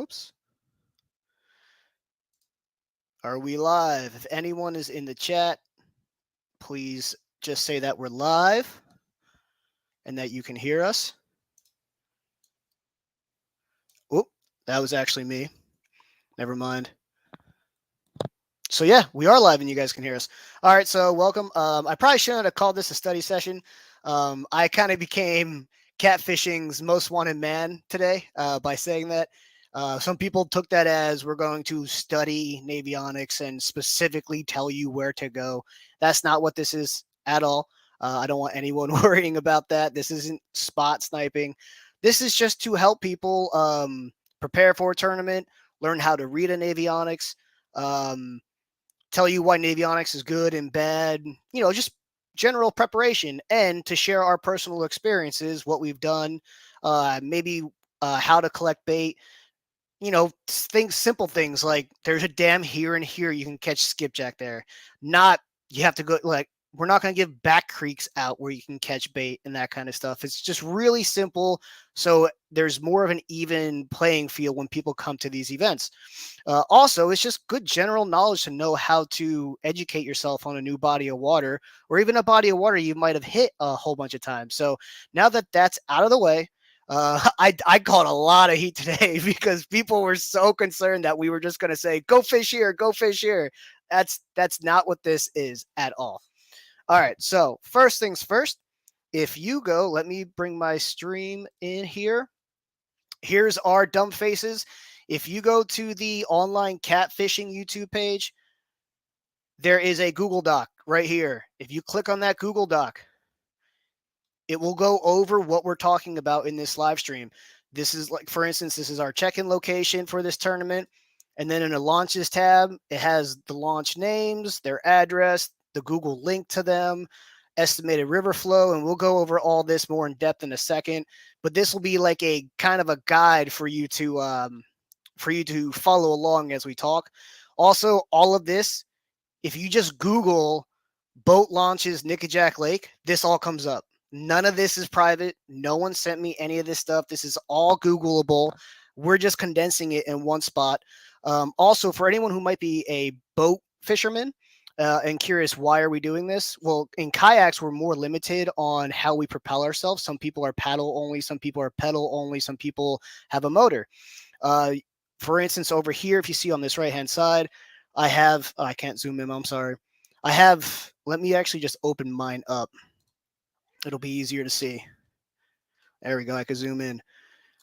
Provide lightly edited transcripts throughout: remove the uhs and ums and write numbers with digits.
Whoops. Are we live? If anyone is in the chat, please just say that we're live and that you can hear us. Oop, that was actually me. Never mind. So yeah, we are live and you guys can hear us. All right, so welcome. I probably shouldn't have called this a study session. I kind of became Catfishing's most wanted man today by saying that. Some people took that as we're going to study Navionics and specifically tell you where to go. That's not what this is at all. I don't want anyone worrying about that. This isn't spot sniping. This is just to help people prepare for a tournament, learn how to read a Navionics, tell you why Navionics is good and bad, just general preparation, and to share our personal experiences, what we've done, maybe how to collect bait, simple things like there's a dam here and here, you can catch skipjack there. Not you have to go we're not going to give back creeks out where you can catch bait and that kind of stuff. It's just really simple. So there's more of an even playing field when people come to these events. Also, it's just good general knowledge to know how to educate yourself on a new body of water, or even a body of water you might have hit a whole bunch of times. So now that that's out of the way, I caught a lot of heat today because people were so concerned that we were just going to say, go fish here, go fish here. That's not what this is at all. All right, so first things first, if you go, let me bring my stream in here. Here's our dumb faces. If you go to the online catfishing YouTube page, there is a Google Doc right here. If you click on that Google Doc, it will go over what we're talking about in this live stream. This is for instance, this is our check-in location for this tournament. And then in the launches tab, it has the launch names, their address, the Google link to them, estimated river flow, and we'll go over all this more in depth in a second. But this will be like a kind of a guide for you to follow along as we talk. Also, all of this, if you just Google boat launches Nickajack Lake, this all comes up. None of this is private. No one sent me any of this stuff. This is all Googleable. We're just condensing it in one spot. Also, for anyone who might be a boat fisherman and curious, why are we doing this? Well, in kayaks, we're more limited on how we propel ourselves. Some people are paddle only. Some people are pedal only. Some people have a motor. For instance, over here, if you see on this right-hand side, I can't zoom in. I'm sorry. Let me actually just open mine up. It'll be easier to see. There we go. I can zoom in.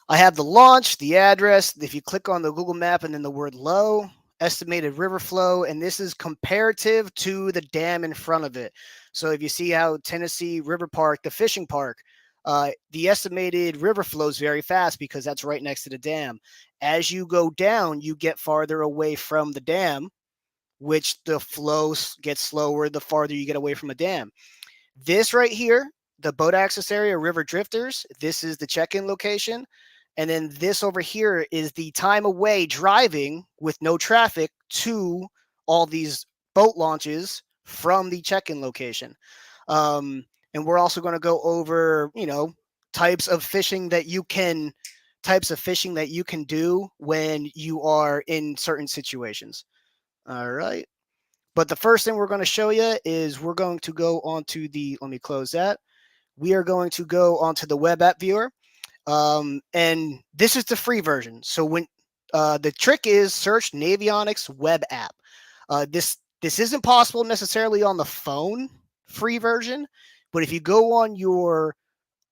I have the launch, the address. If you click on the Google map and then the word low, estimated river flow, and this is comparative to the dam in front of it. So if you see how Tennessee River Park, the fishing park, the estimated river flows very fast because that's right next to the dam. As you go down, you get farther away from the dam, which the flow gets slower the farther you get away from a dam. This right here, the boat access area, river drifters, this is the check-in location. And then this over here is the time away driving with no traffic to all these boat launches from the check-in location. And we're also going to go over, types of fishing that you can do when you are in certain situations. All right. But the first thing we're going to show you is we're going to go onto let me close that. We are going to go onto the web app viewer. And this is the free version. So when the trick is search Navionics web app. This isn't possible necessarily on the phone free version, but if you go on your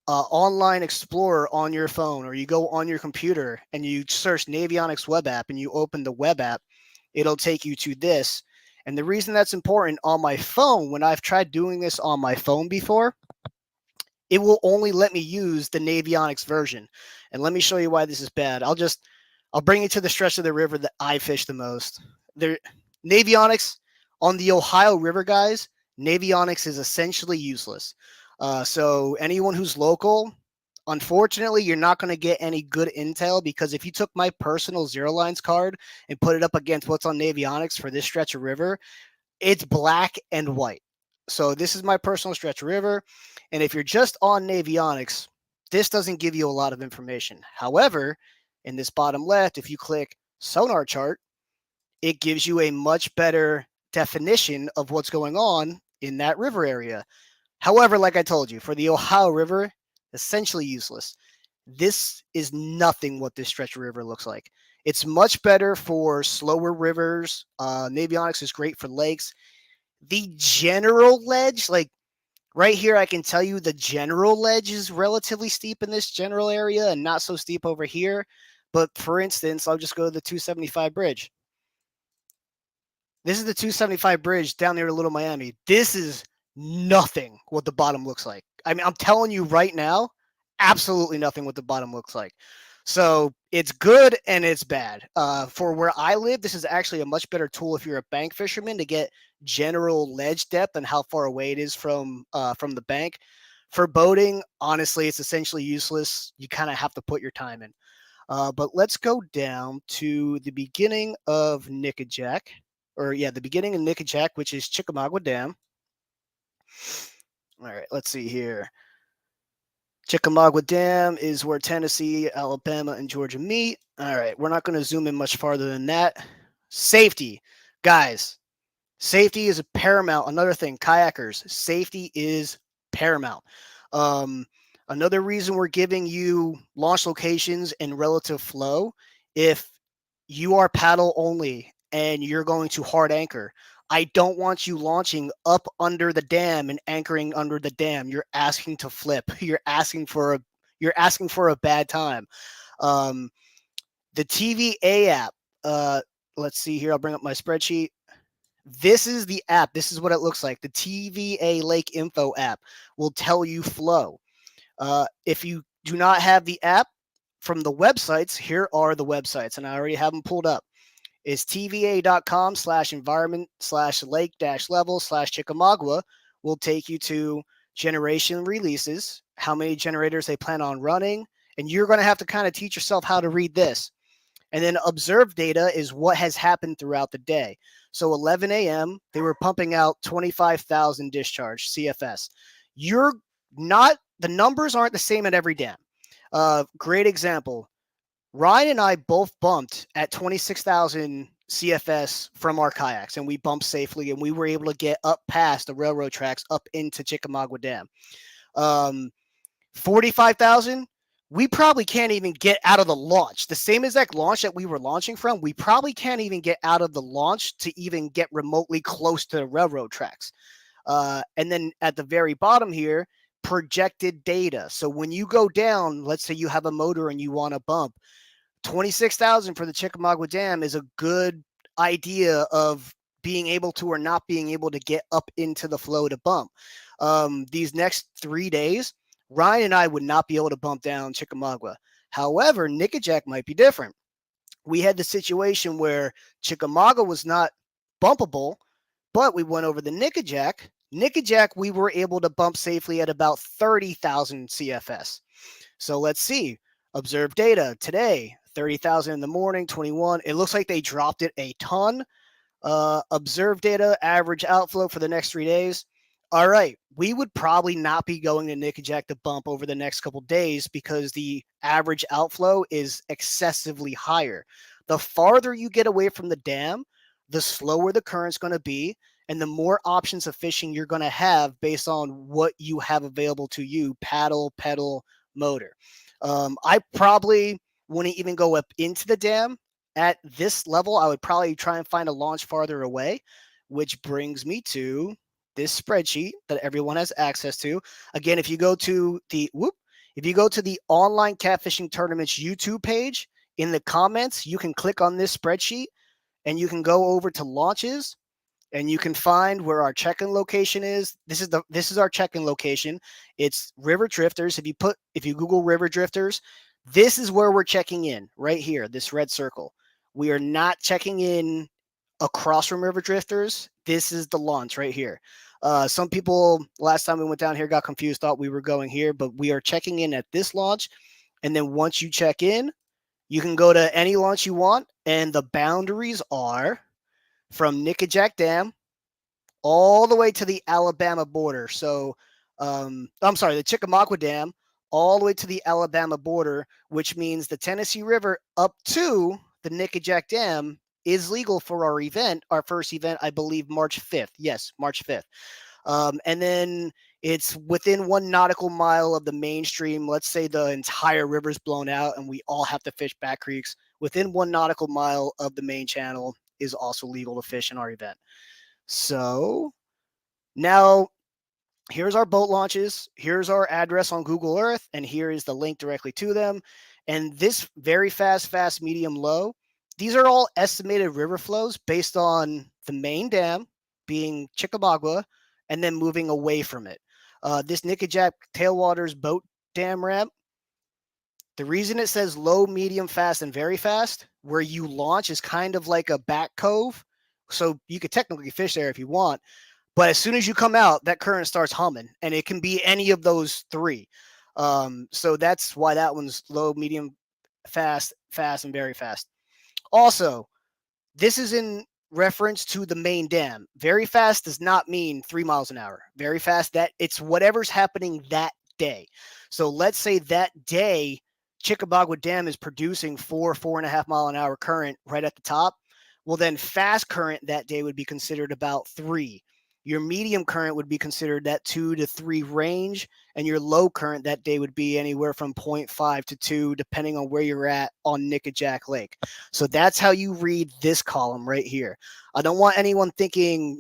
online explorer on your phone, or you go on your computer and you search Navionics web app and you open the web app, it'll take you to this. And the reason that's important on my phone, when I've tried doing this on my phone before, it will only let me use the Navionics version. And let me show you why this is bad. I'll bring you to the stretch of the river that I fish the most. Navionics on the Ohio River, guys, Navionics is essentially useless. So anyone who's local, unfortunately, you're not going to get any good intel, because if you took my personal Zero Lines card and put it up against what's on Navionics for this stretch of river, it's black and white. So this is my personal stretch of river. And if you're just on Navionics, this doesn't give you a lot of information. However, In this bottom left, if you click sonar chart, it gives you a much better definition of what's going on in that river area. However, like I told you, for the Ohio River, essentially useless. This is nothing what this stretch of river looks like. It's much better for slower rivers. Navionics is great for lakes. The general ledge, like right here, I can tell you the general ledge is relatively steep in this general area and not so steep over here. But for instance, I'll just go to the 275 bridge. This is the 275 bridge down there to Little Miami. This is nothing what the bottom looks like. I mean, I'm telling you right now, absolutely nothing what the bottom looks like. So it's good and it's bad. For where I live, this is actually a much better tool if you're a bank fisherman to get general ledge depth and how far away it is from the bank. For boating, honestly, it's essentially useless. You kind of have to put your time in. But let's go down to the beginning of Nickajack. The beginning of Nickajack, which is Chickamauga Dam. All right, let's see here. Chickamauga Dam is where Tennessee, Alabama, and Georgia meet. All right, we're not going to zoom in much farther than that. Safety. Guys, safety is paramount. Another thing, kayakers, safety is paramount. Another reason we're giving you launch locations and relative flow, if you are paddle only and you're going to hard anchor, I don't want you launching up under the dam and anchoring under the dam. You're asking to flip. You're asking for a bad time. The TVA app. Let's see here. I'll bring up my spreadsheet. This is the app. This is what it looks like. The TVA Lake Info app will tell you flow. If you do not have the app from the websites, here are the websites, and I already have them pulled up. Is tva.com/environment/lake-level/Chickamauga will take you to generation releases, how many generators they plan on running, and you're going to have to kind of teach yourself how to read this. And then observed data is what has happened throughout the day. So 11 a.m., they were pumping out 25,000 discharge CFS. The numbers aren't the same at every dam. Great example. Ryan and I both bumped at 26,000 CFS from our kayaks, and we bumped safely, and we were able to get up past the railroad tracks up into Chickamauga Dam. 45,000, we probably can't even get out of the launch. The same exact launch that we were launching from, we probably can't even get out of the launch to even get remotely close to the railroad tracks. And then at the very bottom here, projected data. So when you go down, let's say you have a motor and you want to bump, 26,000 for the Chickamauga Dam is a good idea of being able to or not being able to get up into the flow to bump. These next 3 days, Ryan and I would not be able to bump down Chickamauga. However, Nickajack might be different. We had the situation where Chickamauga was not bumpable, but we went over the Nickajack. Nickajack, we were able to bump safely at about 30,000 CFS. So let's see. Observed data today, 30,000 in the morning, 21. It looks like they dropped it a ton. Observed data, average outflow for the next 3 days. All right, we would probably not be going to Nickajack to bump over the next couple days because the average outflow is excessively higher. The farther you get away from the dam, the slower the current's going to be, and the more options of fishing you're going to have based on what you have available to you, paddle, pedal, motor. I probably wouldn't even go up into the dam. At this level, I would probably try and find a launch farther away, which brings me to this spreadsheet that everyone has access to. Again, if you go to the online catfishing tournaments YouTube page, in the comments, you can click on this spreadsheet and you can go over to launches and you can find where our check-in location is. This is our check-in location. It's River Drifters. If you Google River Drifters, this is where we're checking in right here, this red circle. We are not checking in across from River Drifters. This is the launch right here. Some people last time we went down here got confused, thought we were going here, but we are checking in at this launch. And then once you check in, you can go to any launch you want. And the boundaries are from Nickajack Dam all the way to the Alabama border. So, the Chickamauga Dam all the way to the Alabama border, which means the Tennessee River up to the Nickajack Dam is legal for our event, our first event, I believe March 5th. Yes, March 5th. And then it's within 1 nautical mile of the mainstream. Let's say the entire river's blown out and we all have to fish back creeks. Within 1 nautical mile of the main channel is also legal to fish in our event. So now here's our boat launches. Here's our address on Google Earth, and here is the link directly to them. And this very fast, medium, low, these are all estimated river flows based on the main dam being Chickamauga and then moving away from it. This Nickajack Tailwaters boat dam ramp, the reason it says low, medium, fast, and very fast, where you launch is kind of like a back cove. So you could technically fish there if you want. But as soon as you come out, that current starts humming, and it can be any of those three. So that's why that one's low, medium, fast, and very fast. Also, this is in reference to the main dam. Very fast does not mean 3 miles an hour. Very fast, that it's whatever's happening that day. So let's say that day, Chickamauga Dam is producing 4.5 mile an hour current right at the top. Well, then fast current that day would be considered about 3. Your medium current would be considered that 2 to 3 range, and your low current that day would be anywhere from 0.5 to 2, depending on where you're at on Nickajack Lake. So that's how you read this column right here. I don't want anyone thinking,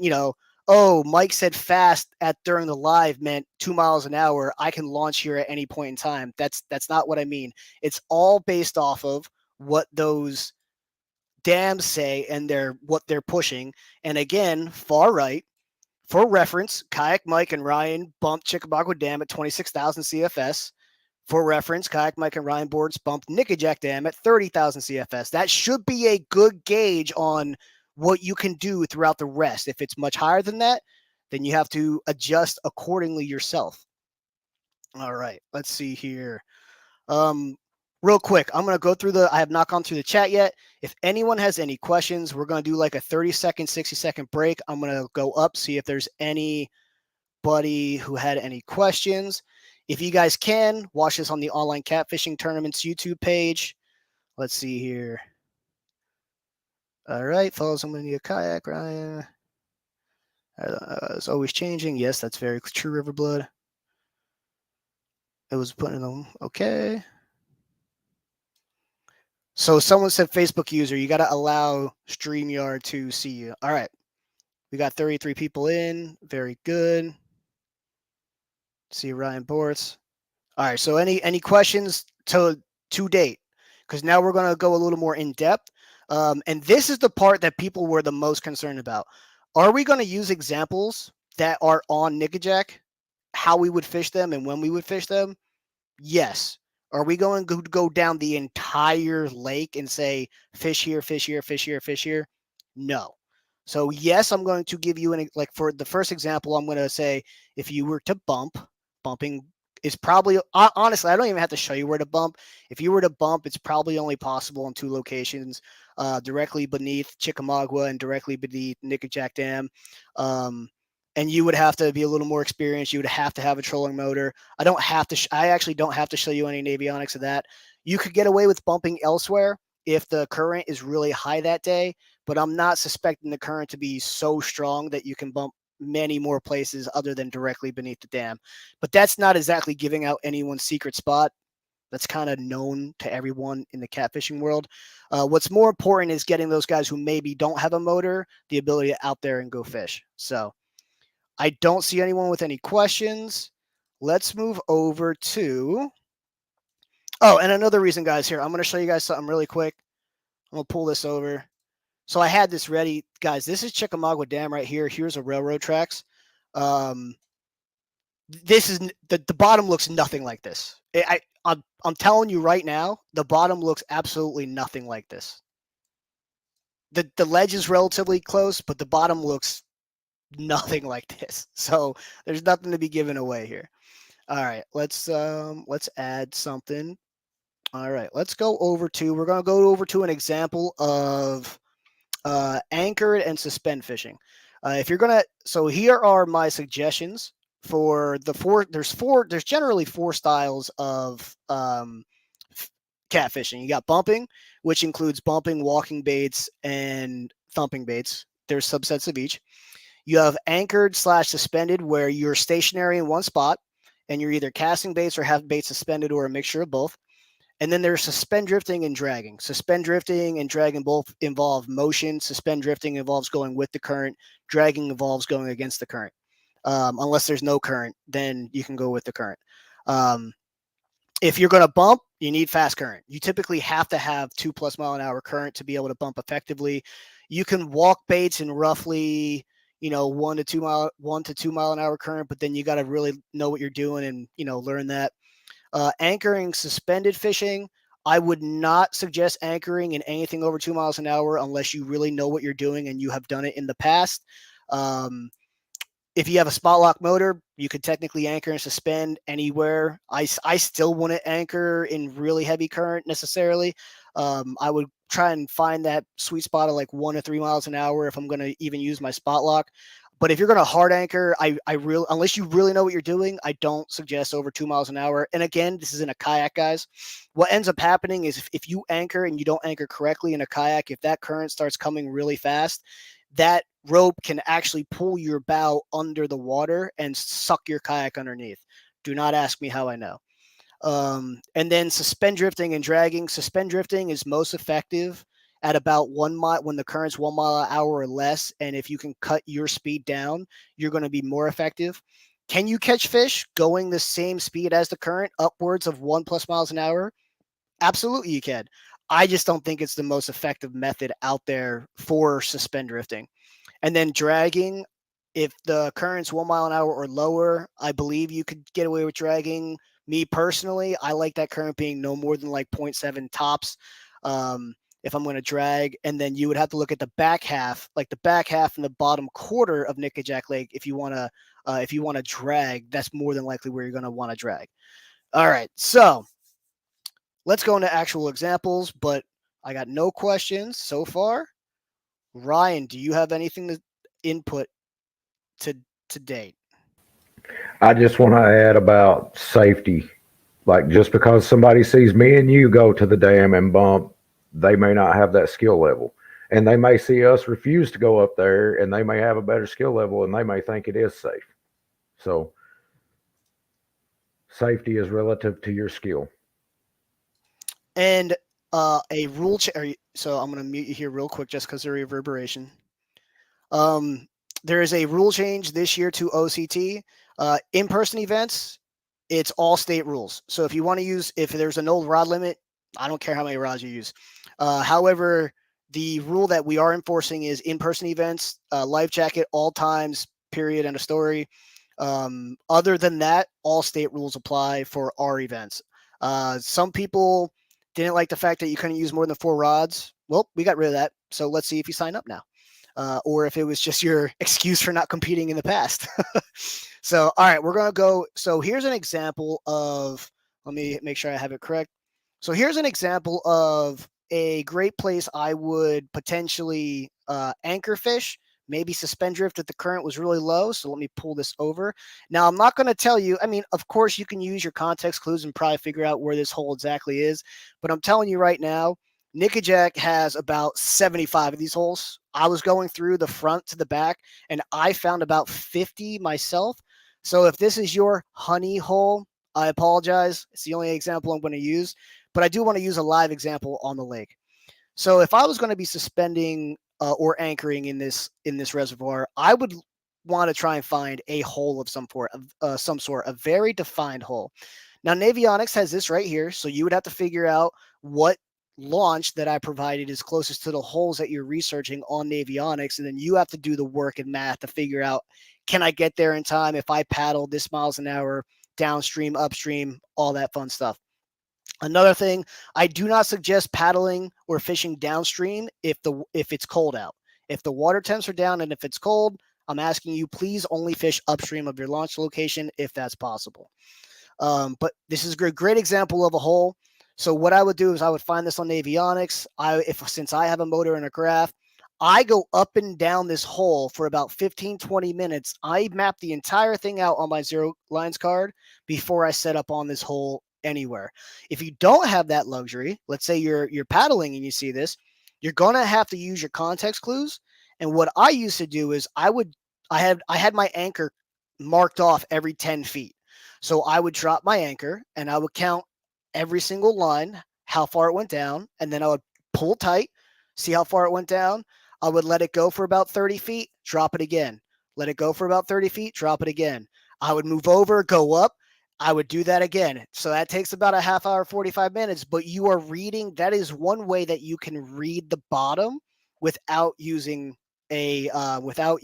oh, Mike said fast during the live meant 2 miles an hour. I can launch here at any point in time. That's not what I mean. It's all based off of what those dams say and what they're pushing. And again, far right. For reference, Kayak Mike and Ryan bumped Chickamauga Dam at 26,000 CFS. For reference, Kayak Mike and Ryan Bortz bumped Nickajack Dam at 30,000 CFS. That should be a good gauge on what you can do throughout the rest. If it's much higher than that, then you have to adjust accordingly yourself. All right, let's see here. Real quick, I'm going to go through I have not gone through the chat yet. If anyone has any questions, we're going to do like a 30-second, 60-second break. I'm going to go up, see if there's anybody who had any questions. If you guys can, watch this on the Online Catfishing Tournaments YouTube page. Let's see here. All right, follow someone in a kayak, Ryan. It's always changing. Yes, that's very true, Riverblood. It was putting them, okay. So someone said Facebook user, you got to allow StreamYard to see you. All right. We got 33 people in. Very good. See Ryan Bortz. All right. So any questions to date? Because now we're going to go a little more in depth. And this is the part that people were the most concerned about. Are we going to use examples that are on Nickajack, how we would fish them and when we would fish them? Yes. Are we going to go down the entire lake and say, fish here, fish here, fish here, fish here? No. So yes, I'm going to give you like for the first example, I'm going to say, if you were to bumping is probably, honestly, I don't even have to show you where to bump. If you were to bump, it's probably only possible in 2 locations, directly beneath Chickamauga and directly beneath Nickajack Dam. And you would have to be a little more experienced. You would have to have a trolling motor. I actually don't have to show you any Navionics of that. You could get away with bumping elsewhere if the current is really high that day, but I'm not suspecting the current to be so strong that you can bump many more places other than directly beneath the dam. But that's not exactly giving out anyone's secret spot. That's kind of known to everyone in the catfishing world. What's more important is getting those guys who maybe don't have a motor the ability to out there and go fish. So I don't see anyone with any questions. Let's move over to, oh, and another reason, guys, here, I'm going to show you guys something really quick. I'm going to pull this over. So I had this ready. Guys, this is Chickamauga Dam right here. Here's a railroad tracks. This is, the bottom looks nothing like this. I'm telling you right now, the bottom looks absolutely nothing like this. The ledge is relatively close, but the bottom looks nothing like this. So there's nothing to be given away here. All right, let's add something. All right, we're going to go over to an example of anchored and suspend fishing. So here are my suggestions for there's generally four styles of catfishing. You got bumping, which includes bumping, walking baits, and thumping baits. There's subsets of each. You have anchored / suspended, where you're stationary in one spot and you're either casting baits or have baits suspended or a mixture of both. And then there's suspend drifting and dragging. Suspend drifting and dragging both involve motion. Suspend drifting involves going with the current. Dragging involves going against the current. Unless there's no current, then you can go with the current. If you're going to bump, you need fast current. You typically have to have 2+ mile an hour current to be able to bump effectively. You can walk baits in roughly, 1 to 2 mile an hour current, but then you got to really know what you're doing and, learn that. Anchoring suspended fishing, I would not suggest anchoring in anything over 2 miles an hour unless you really know what you're doing and you have done it in the past. If you have a spot lock motor, you could technically anchor and suspend anywhere. I still wouldn't anchor in really heavy current necessarily. I would try and find that sweet spot of like 1 to 3 miles an hour if I'm going to even use my spot lock. But if you're going to hard anchor, unless you really know what you're doing, I don't suggest over 2 miles an hour. And again, this is in a kayak, guys. What ends up happening is if you anchor and you don't anchor correctly in a kayak, if that current starts coming really fast, that rope can actually pull your bow under the water and suck your kayak underneath. Do not ask me how I know. And then suspend drifting and dragging. Suspend drifting is most effective at about 1 mile when the current's 1 mile an hour or less. And if you can cut your speed down, you're going to be more effective. Can you catch fish going the same speed as the current, upwards of 1+ miles an hour? Absolutely, you can. I just don't think it's the most effective method out there for suspend drifting. And then dragging, if the current's 1 mile an hour or lower, I believe you could get away with dragging. Me personally, I like that current being no more than like 0.7 tops. If I'm going to drag, and then you would have to look at the back half, like the back half and the bottom quarter of Nickajack Lake. If you want to drag, that's more than likely where you're going to want to drag. All right, so let's go into actual examples, but I got no questions so far. Ryan, do you have anything to input to date? I just want to add about safety. Like just because somebody sees me and you go to the dam and bump, they may not have that skill level. And they may see us refuse to go up there and they may have a better skill level and they may think it is safe. So safety is relative to your skill. And a rule so I'm going to mute you here real quick just because of reverberation. There is a rule change this year to OCT. In-person events, it's all state rules. So if you want to use, if there's an old rod limit, I don't care how many rods you use. However, the rule that we are enforcing is in-person events, life jacket, all times, period, end of story. Other than that, all state rules apply for our events. Some people didn't like the fact that you couldn't use more than 4 rods. Well, we got rid of that. So let's see if you sign up now. Or if it was just your excuse for not competing in the past. So, all right, we're going to go. So here's an example of, let me make sure I have it correct. So here's an example of a great place I would potentially anchor fish, maybe suspend drift if the current was really low. So let me pull this over. Now, I'm not going to tell you, I mean, of course, you can use your context clues and probably figure out where this hole exactly is. But I'm telling you right now, Nickajack has about 75 of these holes. I was going through the front to the back, and I found about 50 myself. So if this is your honey hole, I apologize. It's the only example I'm going to use, but I do want to use a live example on the lake. So if I was going to be suspending or anchoring in this reservoir, I would want to try and find a hole of some sort, a very defined hole. Now, Navionics has this right here, so you would have to figure out what launch that I provided is closest to the holes that you're researching on Navionics, and then you have to do the work and math to figure out, can I get there in time if I paddle this miles an hour, downstream, upstream, all that fun stuff. Another thing, I do not suggest paddling or fishing downstream if it's cold out. If the water temps are down and if it's cold, I'm asking you, please only fish upstream of your launch location if that's possible. But this is a great example of a hole. So what I would do is I would find this on Navionics. Since I have a motor and a graph, I go up and down this hole for about 15, 20 minutes. I map the entire thing out on my zero lines card before I set up on this hole anywhere. If you don't have that luxury, let's say you're paddling and you see this, you're gonna have to use your context clues. And what I used to do is I had my anchor marked off every 10 feet. So I would drop my anchor and I would count every single line, how far it went down, and then I would pull tight, see how far it went down. I would let it go for about 30 feet, drop it again. Let it go for about 30 feet, drop it again. I would move over, go up. I would do that again. So that takes about a half hour, 45 minutes, but you are reading. That is one way that you can read the bottom without using without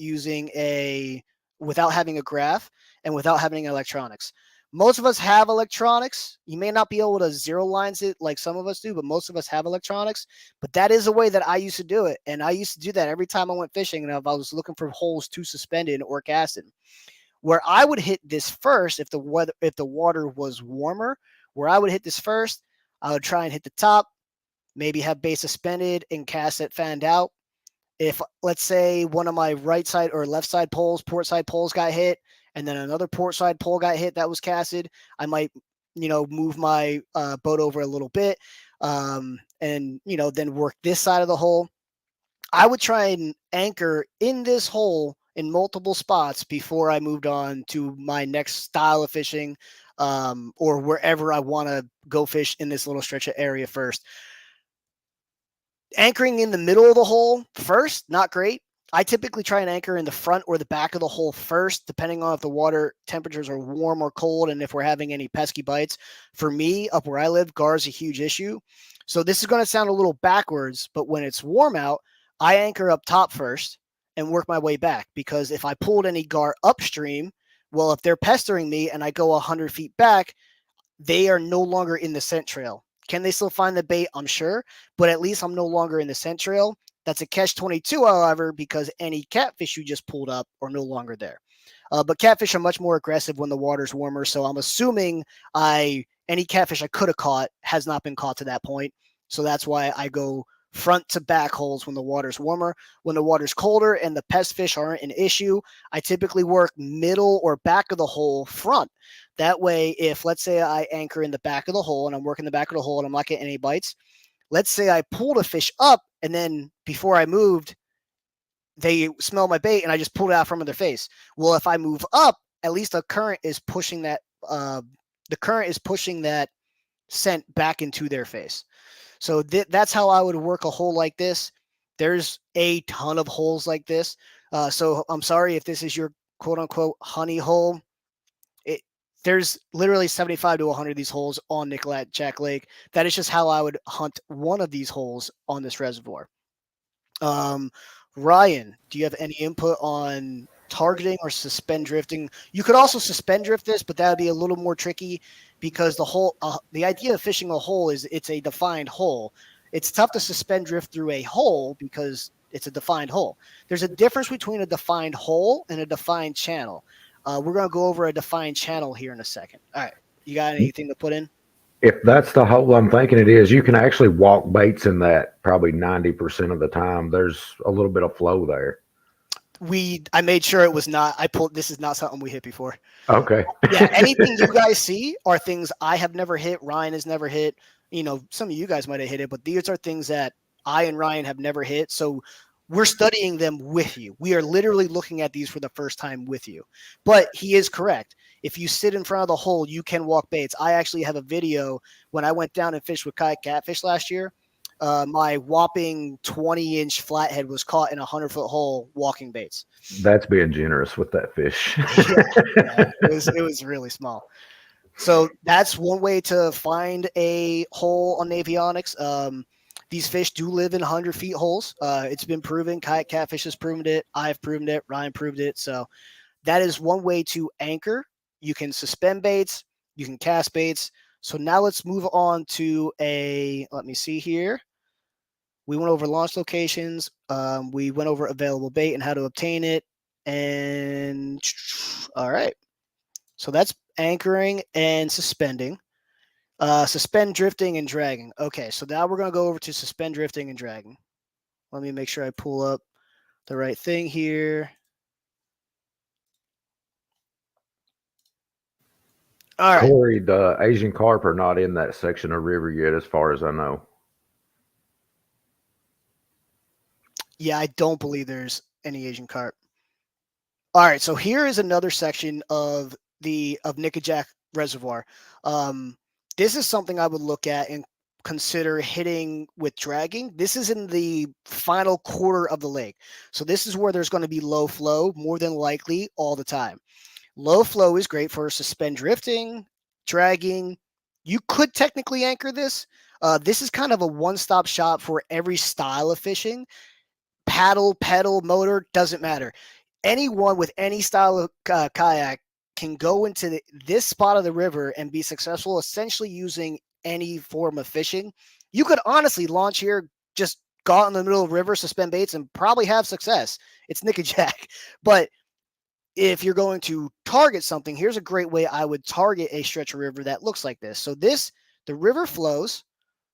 having a graph and without having electronics. Most of us have electronics. You may not be able to zero lines it like some of us do, but most of us have electronics. But that is a way that I used to do it. And I used to do that every time I went fishing and if I was looking for holes to suspend in or cast in. Where I would hit this first, if the water was warmer, where I would hit this first, I would try and hit the top, maybe have bait suspended and cast it fanned out. If, let's say, one of my right side or left side poles, port side poles got hit, and then another port side pole got hit that was casted, I might, move my boat over a little bit, and then work this side of the hole. I would try and anchor in this hole in multiple spots before I moved on to my next style of fishing, or wherever I want to go fish in this little stretch of area first. Anchoring in the middle of the hole first, not great. I typically try and anchor in the front or the back of the hole first, depending on if the water temperatures are warm or cold and if we're having any pesky bites. For me, up where I live, gar is a huge issue. So this is going to sound a little backwards, but when it's warm out, I anchor up top first and work my way back, because if I pulled any gar upstream, well, if they're pestering me and I go 100 feet back, they are no longer in the scent trail. Can they still find the bait? I'm sure, but at least I'm no longer in the scent trail. That's a catch-22, however, because any catfish you just pulled up are no longer there. But catfish are much more aggressive when the water's warmer, so I'm assuming any catfish I could have caught has not been caught to that point. So that's why I go front to back holes when the water's warmer. When the water's colder and the pest fish aren't an issue, I typically work middle or back of the hole front. That way, if, let's say, I anchor in the back of the hole and I'm working the back of the hole and I'm not getting any bites, let's say I pulled a fish up and then before I moved, they smell my bait and I just pulled it out from their face. Well, if I move up, at least the current is pushing that scent back into their face. So that's how I would work a hole like this. There's a ton of holes like this. So I'm sorry if this is your quote unquote honey hole. There's literally 75 to 100 of these holes on Nickajack Lake. That is just how I would hunt one of these holes on this reservoir. Ryan, do you have any input on targeting or suspend drifting? You could also suspend drift this, but that would be a little more tricky because the idea of fishing a hole is it's a defined hole. It's tough to suspend drift through a hole because it's a defined hole. There's a difference between a defined hole and a defined channel. We're going to go over a defined channel here in a second. All right. You got anything to put in? If that's the hole I'm thinking it is, you can actually walk baits in that probably 90% of the time. There's a little bit of flow there. I made sure it was not. This is not something we hit before. Okay. Yeah. Anything you guys see are things I have never hit. Ryan has never hit. Some of you guys might have hit it, but these are things that I and Ryan have never hit. So we're studying them with you. We are literally looking at these for the first time with you. But he is correct. If you sit in front of the hole, you can walk baits. I actually have a video when I went down and fished with Kayak Catfish last year. My whopping 20-inch flathead was caught in a 100-foot hole walking baits. That's being generous with that fish. Yeah, it was really small. So that's one way to find a hole on Navionics. These fish do live in 100 feet holes. It's been proven. Kayak Catfish has proven it. I've proven it. Ryan proved it. So that is one way to anchor. You can suspend baits. You can cast baits. So now let's move on to let me see here. We went over launch locations. We went over available bait and how to obtain it. And all right. So that's anchoring and suspending. Suspend drifting and dragging. Okay, so now we're going to go over to suspend drifting and dragging. Let me make sure I pull up the right thing here. All right. Corey, the Asian carp are not in that section of river yet, as far as I know. Yeah, I don't believe there's any Asian carp. All right, so here is another section of Nickajack Reservoir. This is something I would look at and consider hitting with dragging. This is in the final quarter of the lake. So this is where there's going to be low flow, more than likely all the time. Low flow is great for suspend drifting, dragging. You could technically anchor this. This is kind of a one-stop shop for every style of fishing. Paddle, pedal, motor, doesn't matter. Anyone with any style of kayak can go into this spot of the river and be successful essentially using any form of fishing. You could honestly launch here, just go out in the middle of the river, suspend baits, and probably have success. It's Nickajack. But if you're going to target something, here's a great way I would target a stretch of river that looks like this. So the river flows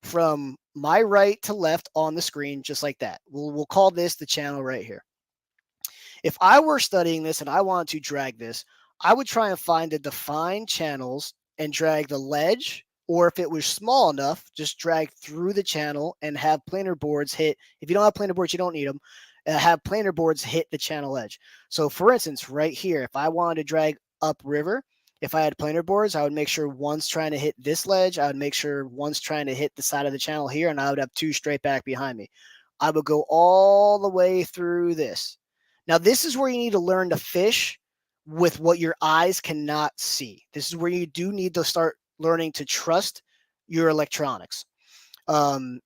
from my right to left on the screen, just like that. We'll call this the channel right here. If I were studying this and I wanted to drag this, I would try and find the defined channels and drag the ledge, or if it was small enough, just drag through the channel and have planer boards hit. If you don't have planer boards, you don't need them. Have planer boards hit the channel edge. So for instance, right here, if I wanted to drag upriver, if I had planer boards, I would make sure one's trying to hit this ledge. I would make sure one's trying to hit the side of the channel here, and I would have two straight back behind me. I would go all the way through this. Now, this is where you need to learn to fish with what your eyes cannot see. This is where you do need to start learning to trust your electronics.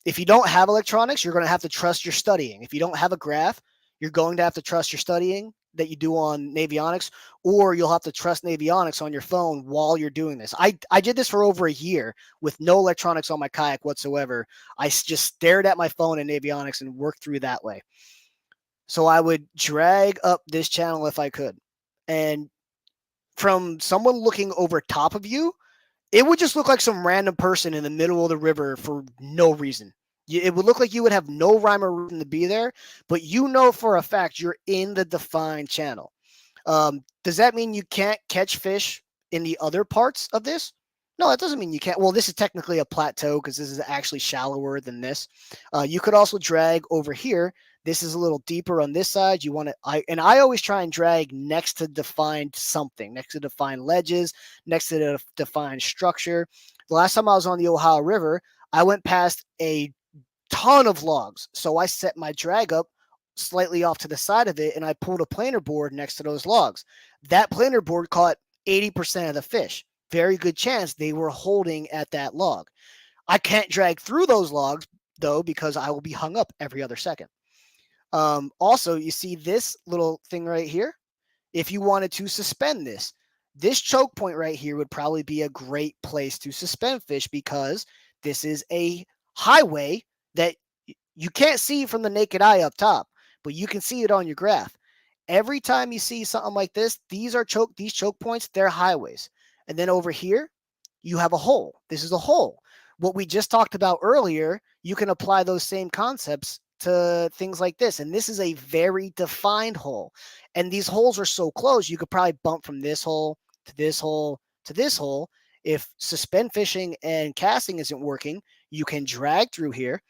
If you don't have electronics, you're going to have to trust your studying. If you don't have a graph, you're going to have to trust your studying that you do on Navionics, or you'll have to trust Navionics on your phone while you're doing this. I did this for over a year with no electronics on my kayak whatsoever. I just stared at my phone in Navionics and worked through that way. So I would drag up this channel if I could. And from someone looking over top of you, it would just look like some random person in the middle of the river for no reason. It would look like you would have no rhyme or reason to be there, but you know for a fact you're in the defined channel. Does that mean you can't catch fish in the other parts of this? No, that doesn't mean you can't. Well, this is technically a plateau because this is actually shallower than this. You could also drag over here. This is a little deeper on this side. You want to, I always try and drag next to defined something, next to defined ledges, next to the defined structure. The last time I was on the Ohio River, I went past a ton of logs. So I set my drag up slightly off to the side of it, and I pulled a planer board next to those logs. That planer board caught 80% of the fish. Very good chance they were holding at that log. I can't drag through those logs, though, because I will be hung up every other second. Also, you see this little thing right here? If you wanted to suspend this choke point right here would probably be a great place to suspend fish because this is a highway that you can't see from the naked eye up top, but you can see it on your graph. Every time you see something like this, these choke points, they're highways. And then over here, you have a hole. This is a hole. What we just talked about earlier, you can apply those same concepts to things like this. And this is a very defined hole. And these holes are so close, you could probably bump from this hole to this hole to this hole. If suspend fishing and casting isn't working, you can drag through here.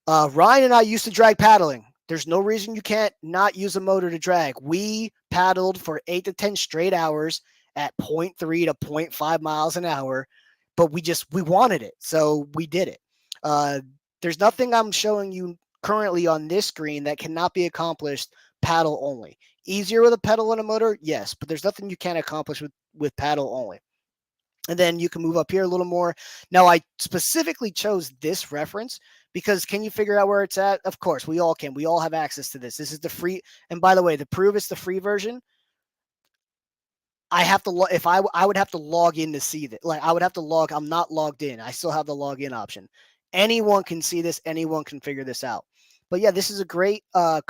Ryan and I used to drag paddling. There's no reason you can't not use a motor to drag. We paddled for 8 to 10 straight hours at 0.3 to 0.5 miles an hour, but we wanted it. So we did it. There's nothing I'm showing you currently on this screen that cannot be accomplished paddle only. Easier with a pedal and a motor? Yes, but there's nothing you can't accomplish with paddle only. And then you can move up here a little more. Now, I specifically chose this reference because can you figure out where it's at? Of course, we all can. We all have access to this. This is the free. And by the way, to prove it's the free version, I have to if I would have to log in to see that. Like I would have to log. I'm not logged in. I still have the login option. Anyone can see this. Anyone can figure this out. But yeah, this is a great a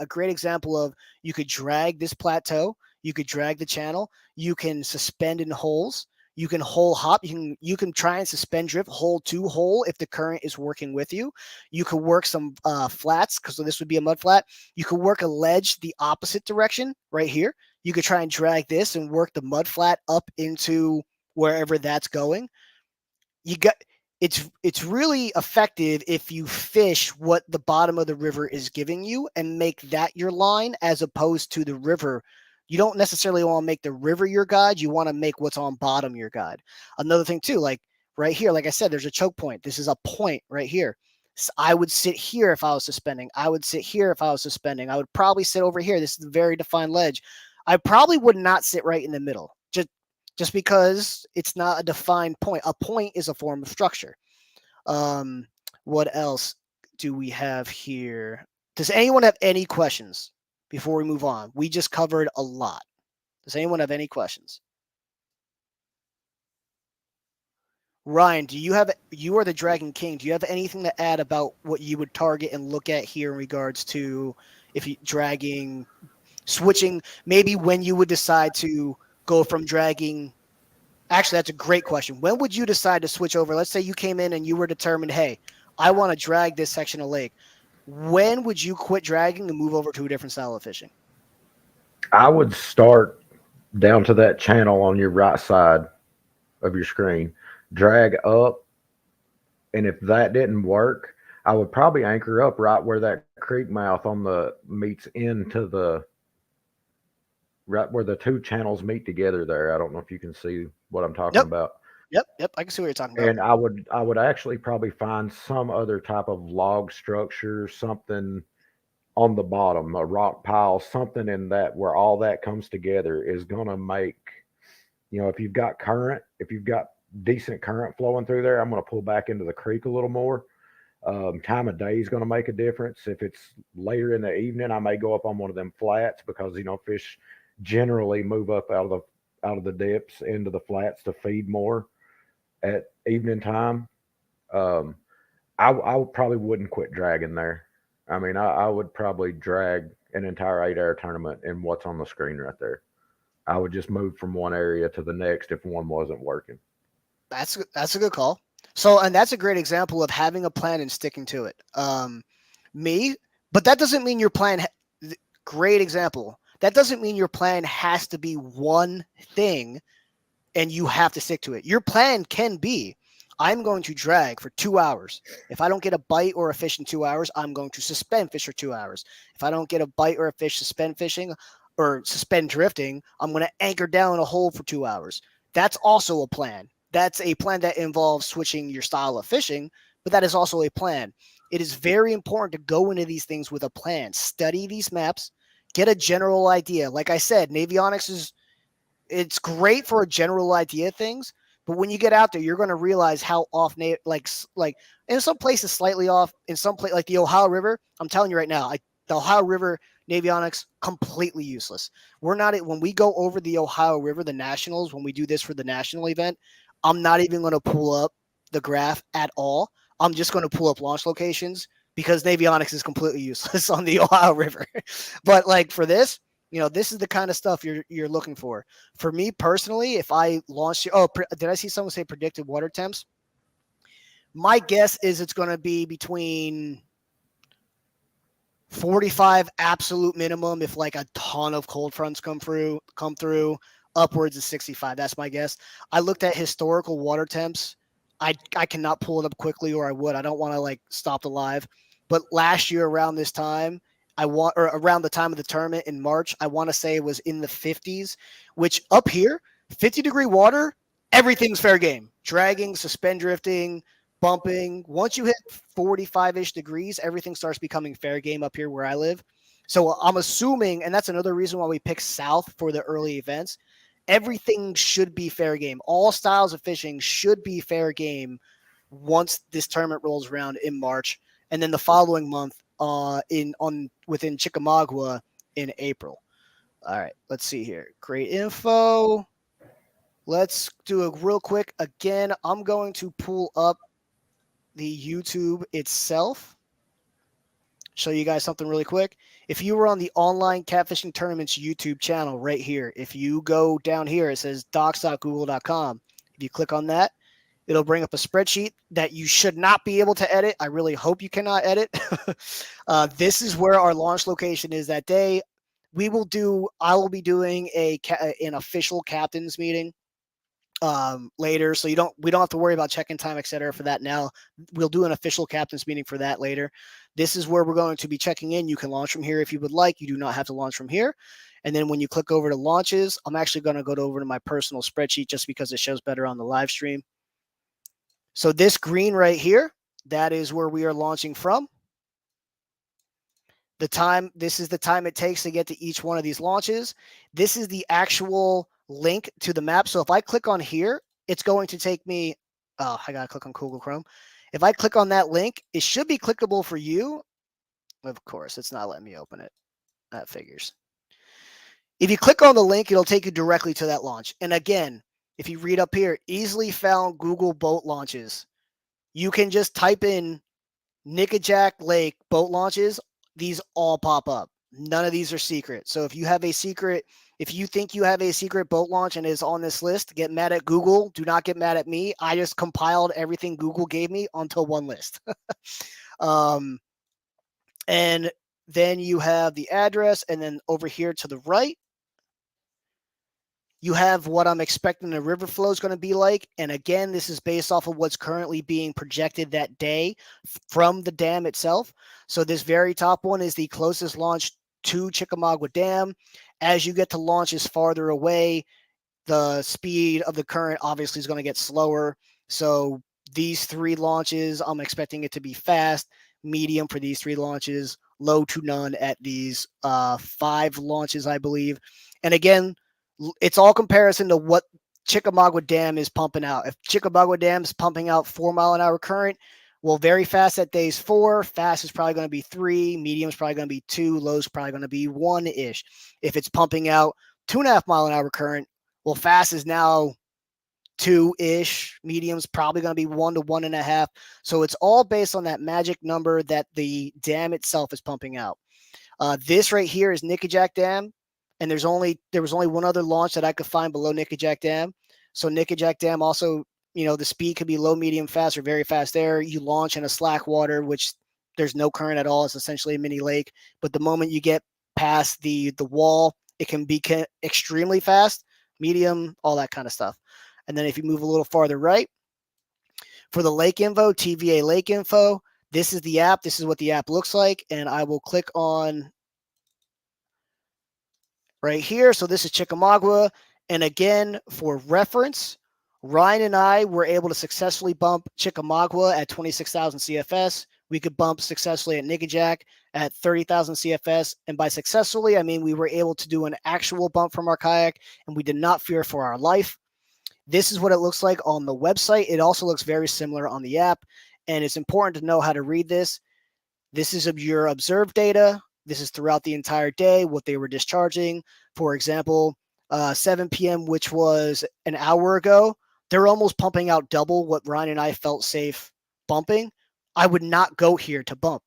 great example of you could drag this plateau. You could drag the channel. You can suspend in holes. You can hole hop. You can try and suspend drift hole to hole if the current is working with you. You could work some flats, because this would be a mud flat. You could work a ledge the opposite direction right here. You could try and drag this and work the mud flat up into wherever that's going. You got it's really effective if you fish what the bottom of the river is giving you and make that your line as opposed to the river. You don't necessarily want to make the river your guide. You want to make what's on bottom your guide. Another thing too, like right here, like I said, there's a choke point. This is a point right here. So I would sit here if I was suspending. I would sit here if I was suspending. I would probably sit over here. This is a very defined ledge. I probably would not sit right in the middle. Just because it's not a defined point. A point is a form of structure. What else do we have here? Does anyone have any questions before we move on? We just covered a lot. Does anyone have any questions? Ryan, you are the Dragon King. Do you have anything to add about what you would target and look at here in regards to if you dragging, switching, maybe when you would decide to go from dragging? Actually, that's a great question. When would you decide to switch over? Let's say you came in and you were determined, hey, I want to drag this section of lake. When would you quit dragging and move over to a different style of fishing? I would start down to that channel on your right side of your screen, drag up, and if that didn't work, I would probably anchor up right where that creek mouth on the meets into the right where the two channels meet together there. I don't know if you can see what I'm talking about. Yep. I can see what you're talking about. And I would actually probably find some other type of log structure, something on the bottom, a rock pile, something in that where all that comes together is going to make, if you've got current, if you've got decent current flowing through there, I'm going to pull back into the creek a little more. Time of day is going to make a difference. If it's later in the evening, I may go up on one of them flats because, fish generally move up out of the dips into the flats to feed more at evening time. I probably wouldn't quit dragging there. I mean, I would probably drag an entire 8-hour tournament in what's on the screen right there. I would just move from one area to the next if one wasn't working. That's a good call. So, and that's a great example of having a plan and sticking to it. But that doesn't mean your plan. Great example. That doesn't mean your plan has to be one thing and you have to stick to it. Your plan can be, I'm going to drag for 2 hours. If I don't get a bite or a fish in 2 hours, I'm going to suspend fish for 2 hours. If I don't get a bite or a fish, suspend fishing or suspend drifting, I'm going to anchor down a hole for 2 hours. That's also a plan. That's a plan that involves switching your style of fishing, but that is also a plan. It is very important to go into these things with a plan. Study these maps, get a general idea. Like I said, Navionics it's great for a general idea of things, but when you get out there, you're going to realize how off, like in some places slightly off, in some place like the Ohio River. I'm telling you right now, the Ohio River Navionics completely useless. We're not when we go over the Ohio River, the nationals. When we do this for the national event, I'm not even going to pull up the graph at all. I'm just going to pull up launch locations because Navionics is completely useless on the Ohio River. But like for this, this is the kind of stuff you're looking for. For me personally, if I launch, did I see someone say predicted water temps? My guess is it's going to be between 45 absolute minimum if like a ton of cold fronts come through, upwards of 65. That's my guess. I looked at historical water temps. I cannot pull it up quickly, or I would. I don't want to like stop the live. But last year around this time, around the time of the tournament in March, I want to say it was in the 50s, which up here, 50-degree water, everything's fair game. Dragging, suspend drifting, bumping. Once you hit 45-ish degrees, everything starts becoming fair game up here where I live. So I'm assuming, and that's another reason why we pick south for the early events, everything should be fair game. All styles of fishing should be fair game once this tournament rolls around in March, and then the following month within Chickamauga in April. All right, let's see here. Great info. Let's do a real quick. Again, I'm going to pull up the YouTube itself. Show you guys something really quick. If you were on the Online Catfishing Tournaments YouTube channel right here, if you go down here, it says docs.google.com. If you click on that, it'll bring up a spreadsheet that you should not be able to edit. I really hope you cannot edit. This is where our launch location is that day. I will be doing an official captain's meeting later, so we don't have to worry about check-in time, etc. for that now. We'll do an official captain's meeting for that later. This is where we're going to be checking in. You can launch from here if you would like. You do not have to launch from here. And then when you click over to launches, I'm actually going to go over to my personal spreadsheet just because it shows better on the live stream. So this green right here, that is where we are launching from. This is the time it takes to get to each one of these launches. This is the actual link to the map. So if I click on here, it's going to take me, I got to click on Google Chrome. If I click on that link, it should be clickable for you. Of course, it's not letting me open it. That figures. If you click on the link, it'll take you directly to that launch. And again, if you read up here, easily found Google boat launches. You can just type in Nickajack Lake boat launches. These all pop up. None of these are secret. So if you think you have a secret boat launch and is on this list, get mad at Google. Do not get mad at me. I just compiled everything Google gave me onto one list. And then you have the address, and then over here to the right, you have what I'm expecting the river flow is going to be like. And again, this is based off of what's currently being projected that day from the dam itself. So this very top one is the closest launch to Chickamauga Dam. As you get to launches farther away, the speed of the current obviously is going to get slower. So these 3 launches, I'm expecting it to be fast, medium for these 3 launches, low to none at these 5 launches, I believe. And again, it's all comparison to what Chickamauga Dam is pumping out. If Chickamauga Dam is pumping out 4-mile-an-hour current, well, very fast at days 4. Fast is probably going to be 3. Medium is probably going to be 2. Low is probably going to be 1-ish. If it's pumping out 2.5-mile-an-hour current, well, fast is now 2-ish. Medium's probably going to be 1 to 1.5. So it's all based on that magic number that the dam itself is pumping out. This right here is Nickajack Dam. And there was only one other launch that I could find below Nickajack Dam. So Nickajack Dam also, the speed could be low, medium, fast, or very fast there. You launch in a slack water, which there's no current at all. It's essentially a mini lake. But the moment you get past the wall, it can be extremely fast, medium, all that kind of stuff. And then if you move a little farther right, for the lake info, TVA lake info, this is the app. This is what the app looks like. And I will click on right here. So this is Chickamauga. And again, for reference, Ryan and I were able to successfully bump Chickamauga at 26,000 CFS. We could bump successfully at Nickajack at 30,000 CFS. And by successfully, I mean we were able to do an actual bump from our kayak, and we did not fear for our life. This is what it looks like on the website. It also looks very similar on the app. And it's important to know how to read this. This is your observed data. This is throughout the entire day, what they were discharging. For example, 7 p.m., which was an hour ago, they're almost pumping out double what Ryan and I felt safe bumping. I would not go here to bump.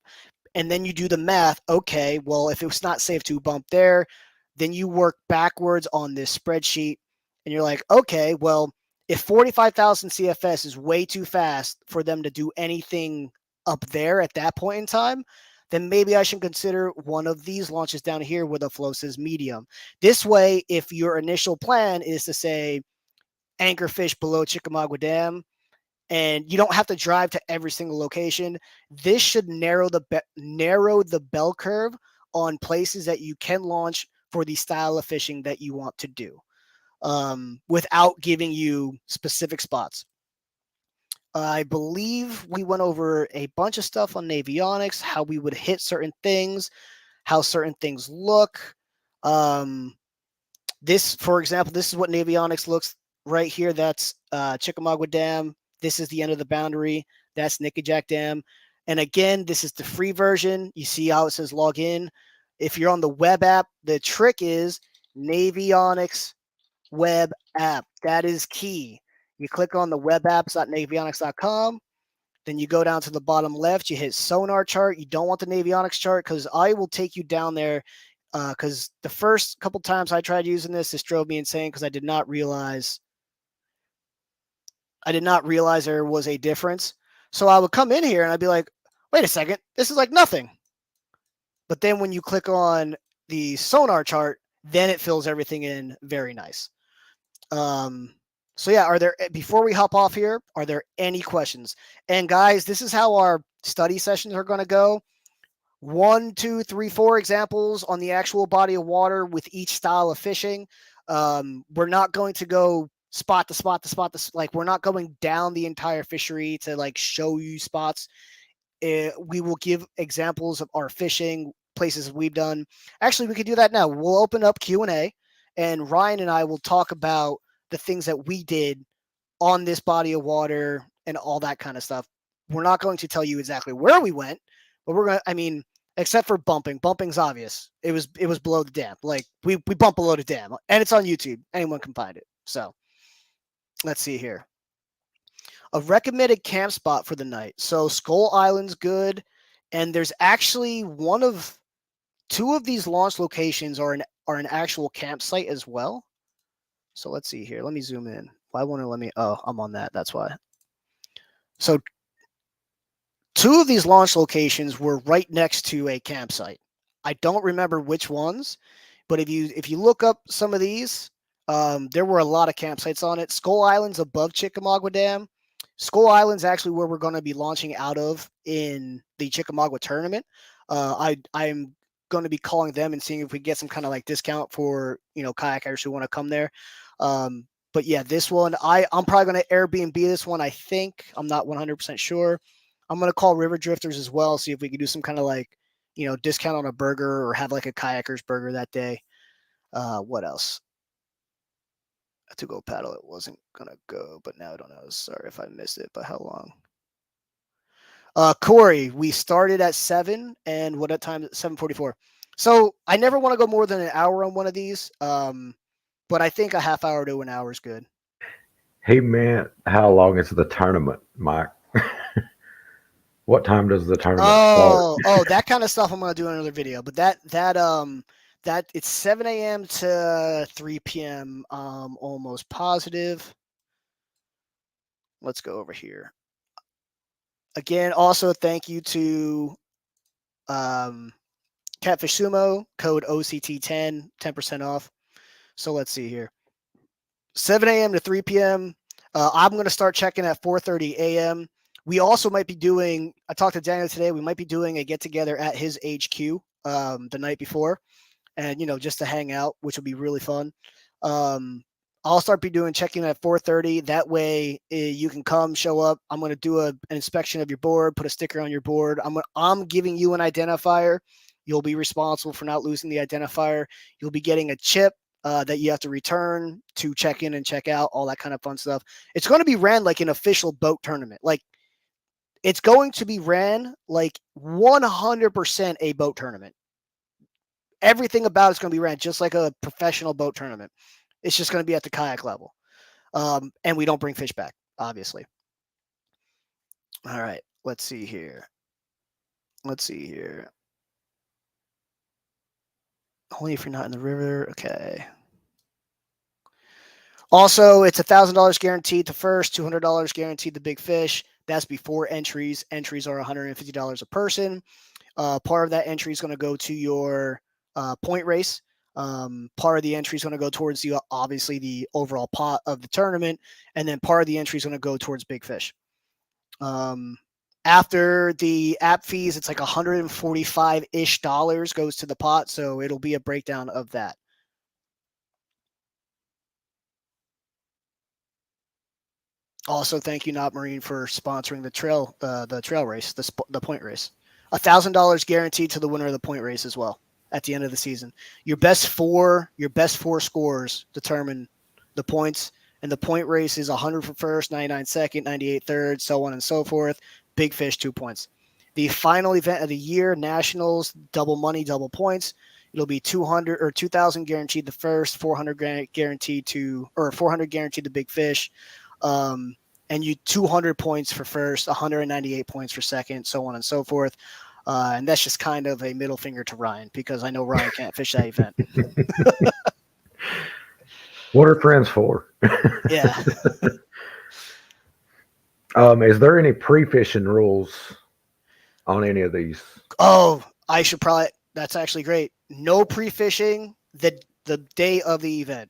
And then you do the math. Okay, well, if it was not safe to bump there, then you work backwards on this spreadsheet. And you're like, okay, well, if 45,000 CFS is way too fast for them to do anything up there at that point in time, then maybe I should consider one of these launches down here where the flow says medium. This way, if your initial plan is to say anchor fish below Chickamauga Dam, and you don't have to drive to every single location, this should narrow the bell curve on places that you can launch for the style of fishing that you want to do, without giving you specific spots. I believe we went over a bunch of stuff on Navionics, how we would hit certain things, how certain things look. This, for example, this is what Navionics looks right here. That's Chickamauga Dam. This is the end of the boundary. That's Nickajack Dam. And again, this is the free version. You see how it says log in. If you're on the web app, the trick is Navionics web app. That is key. You click on the web apps.navionics.com. Then you go down to the bottom left. You hit sonar chart. You don't want the Navionics chart because I will take you down there. Because the first couple times I tried using this drove me insane because I did not realize I did not realize there was a difference. So I would come in here and I'd be like, wait a second, this is like nothing. But then when you click on the sonar chart, then it fills everything in very nice. So yeah, before we hop off here, are there any questions? And guys, this is how our study sessions are going to go. 1, 2, 3, 4 examples on the actual body of water with each style of fishing. We're not going to go spot to spot to spot to, like, we're not going down the entire fishery to like show you spots. We will give examples of our fishing places we've done. Actually, we could do that now. We'll open up Q&A, and Ryan and I will talk about the things that we did on this body of water and all that kind of stuff. We're not going to tell you exactly where we went, but we're going to, I mean, except for bumping. Bumping's obvious. It was below the dam. Like we bump below the dam, and it's on YouTube. Anyone can find it. So let's see here. A recommended camp spot for the night. So Skull Island's good, and there's actually two of these launch locations are an actual campsite as well. So let's see here. Let me zoom in. Why won't it let me? Oh, I'm on that. That's why. So two of these launch locations were right next to a campsite. I don't remember which ones, but if you look up some of these, there were a lot of campsites on it. Skull Island's above Chickamauga Dam. Skull Island's actually where we're going to be launching out of in the Chickamauga tournament. I'm going to be calling them and seeing if we get some kind of like discount for, kayakers who want to come there. But yeah, this one, I'm probably going to Airbnb this one. I think I'm not 100% sure. I'm going to call River Drifters as well. See if we can do some kind of like, discount on a burger or have like a kayaker's burger that day. What else? To go paddle, it wasn't gonna go, but now I don't know. Sorry if I missed it, but how long? Corey, we started at 7, and what time? 7:44. So I never want to go more than an hour on one of these, but I think a half hour to an hour is good. He meant how long is the tournament, Mike? What time does the tournament start? Oh, that kind of stuff I'm gonna do in another video, but that it's 7 a.m. to 3 p.m. Almost positive. Let's go over here. Again, also thank you to Catfish Sumo, code OCT10, 10% off. So let's see here. 7 a.m. to 3 p.m. I'm going to start checking at 4:30 a.m. We also might be doing, I talked to Daniel today, we might be doing a get-together at his HQ the night before. And, just to hang out, which will be really fun. I'll start checking at 4:30. That way you can come, show up. I'm going to do an inspection of your board, put a sticker on your board. I'm giving you an identifier. You'll be responsible for not losing the identifier. You'll be getting a chip that you have to return to check in and check out, all that kind of fun stuff. It's going to be ran like an official boat tournament. Like, it's going to be ran like 100% a boat tournament. Everything about it's going to be ran just like a professional boat tournament. It's just going to be at the kayak level. And we don't bring fish back, obviously. All right. Let's see here. Only if you're not in the river. Okay. Also, it's $1,000 guaranteed to first, $200 guaranteed to big fish. That's before entries. Entries are $150 a person. Part of that entry is going to go to your point race. Part of the entry is going to go towards obviously the overall pot of the tournament, and then part of the entry is going to go towards big fish. After the app fees, it's like $145-ish goes to the pot, so it'll be a breakdown of that. Also, thank you, Not Marine, for sponsoring the trail race, the point race. $1,000 guaranteed to the winner of the point race as well at the end of the season. Your best four scores determine the points, and the point race is 100 for first, 99 second, 98 third, so on and so forth. Big fish, 2 points. The final event of the year, Nationals, double money, double points. It'll be 200 or 2,000 guaranteed the first, 400 guaranteed to big fish. And you 200 points for first, 198 points for second, so on and so forth. And that's just kind of a middle finger to Ryan because I know Ryan can't fish that event. What are friends for? Yeah. Is there any pre-fishing rules on any of these? Oh, I should probably. That's actually great. No pre-fishing the day of the event.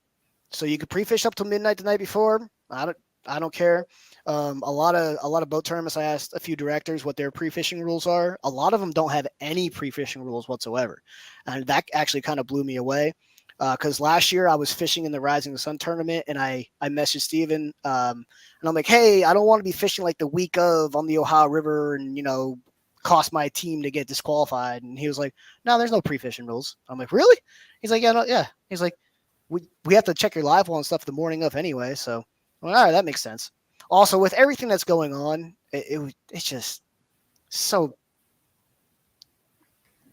So you could pre-fish up till midnight the night before. I don't care. A lot of boat tournaments. I asked a few directors what their pre-fishing rules are. A lot of them don't have any pre-fishing rules whatsoever, and that actually kind of blew me away. Because last year I was fishing in the Rising Sun tournament, and I messaged Steven, and I'm like, hey, I don't want to be fishing like the week of on the Ohio River, and cost my team to get disqualified. And he was like, no, there's no pre-fishing rules. I'm like, really? He's like, yeah, no, yeah. He's like, we have to check your live well and stuff the morning of anyway. So, well, all right, that makes sense. Also, with everything that's going on, it's just so.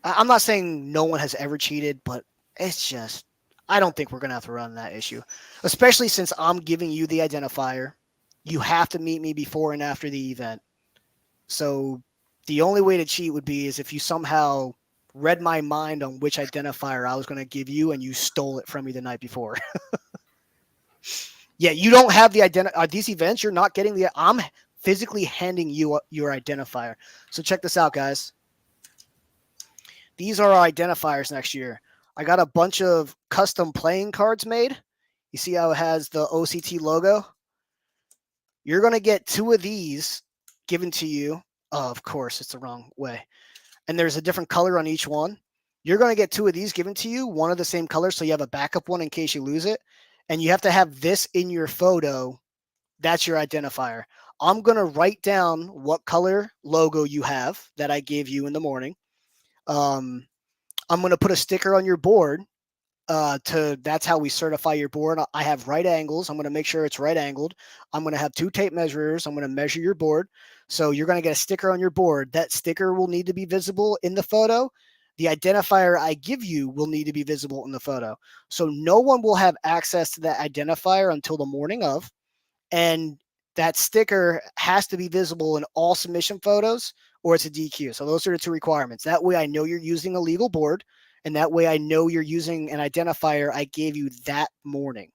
I'm not saying no one has ever cheated, but it's just I don't think we're gonna have to run that issue, especially since I'm giving you the identifier. You have to meet me before and after the event. So the only way to cheat would be is if you somehow read my mind on which identifier I was going to give you and you stole it from me the night before. Yeah, you don't have the these events, you're not getting I'm physically handing you your identifier. So check this out, guys. These are our identifiers next year. I got a bunch of custom playing cards made. You see how it has the OCT logo? You're going to get 2 of these given to you. Oh, of course, it's the wrong way. And there's a different color on each one. You're going to get 2 of these given to you, one of the same color, so you have a backup one in case you lose it. And you have to have this in your photo. That's your identifier. I'm going to write down what color logo you have that I gave you in the morning. I'm going to put a sticker on your board. That's how we certify your board. I have right angles. I'm going to make sure it's right angled. I'm going to have 2 tape measurers. I'm going to measure your board. So you're going to get a sticker on your board. That sticker will need to be visible in the photo. The identifier I give you will need to be visible in the photo. So no one will have access to that identifier until the morning of. And that sticker has to be visible in all submission photos or it's a DQ. So those are the 2 requirements. That way I know you're using a legal board. And that way I know you're using an identifier I gave you that morning.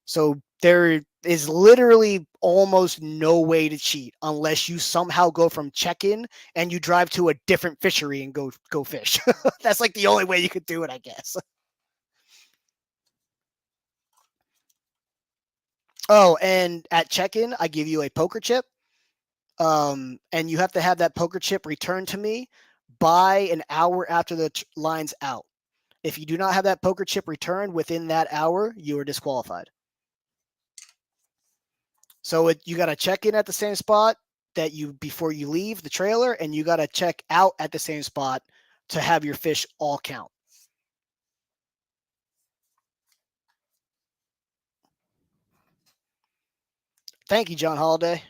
So there is literally almost no way to cheat unless you somehow go from check-in and you drive to a different fishery and go fish. That's like the only way you could do it, I guess. Oh, and at check-in, I give you a poker chip. And you have to have that poker chip returned to me by an hour after the line's out. If you do not have that poker chip returned within that hour, you are disqualified. So you got to check in at the same spot that you before you leave the trailer, and you got to check out at the same spot to have your fish all count. Thank you, John Holiday.